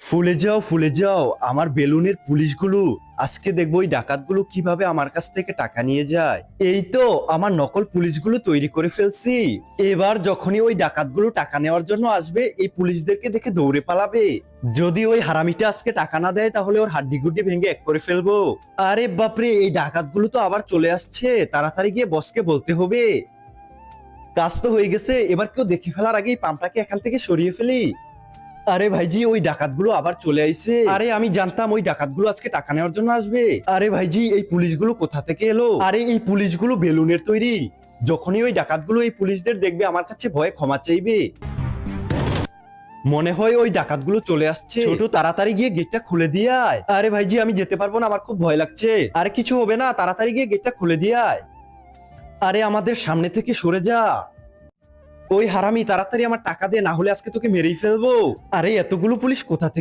ফুলে যাও আমার বেলুনের পুলিশগুলো। আজকে দেখবো ওই ডাকাতগুলো কিভাবে আমার কাছ থেকে টাকা নিয়ে যায়। এই তো আমার নকল পুলিশগুলো তৈরি করে ফেলছি। এবার যখনই ওই ডাকাতগুলো টাকা নেওয়ার জন্য আসবে, এই পুলিশদেরকে দেখে দৌড়ে পালাবে। যদি ওই হারামিটা আজকে টাকা না দেয় তাহলে ওর হাড্ডি গুড্ডি ভেঙে এক করে ফেলবো। আরে বাপরে, এই ডাকাতগুলো তো আবার চলে আসছে, তাড়াতাড়ি গিয়ে বসকে বলতে হবে। কাজ তো হয়ে গেছে, এবার কেউ দেখে ফেলার আগেই পাম্পটাকে এখান থেকে সরিয়ে ফেলি। আরে ভাইজি, ওই ডাকাতগুলো আবার চলে আইছে। আরে আমি জানতাম ওই ডাকাতগুলো আজকে টাকা নেওয়ার জন্য আসবে। আরে ভাইজি, এই পুলিশগুলো কোথা থেকে এলো? আরে এই পুলিশগুলো বেলুনের তৈরি। যখনই ওই ডাকাতগুলো এই পুলিশদের দেখবে আমার কাছে ভয়ে ক্ষমা চাইবে। মনে হয় ওই ডাকাতগুলো চলে আসছে। ছোট, তাড়াতাড়ি গিয়ে গেটটা খুলে দিয়ে আয়। আরে ভাইজি, আমি যেতে পারবো না, আমার খুব ভয় লাগছে। আরে কিছু হবে না, তাড়াতাড়ি গিয়ে গেটটা খুলে দিয়ে আয়। আরে আমাদের সামনে থেকে সরে যা। ওই হারামি, তাড়াতাড়ি আমার টাকা দে, না হলে আজকে তোকে মেরেই ফেলবো। আরে এতগুলো পুলিশ কোথা থেকে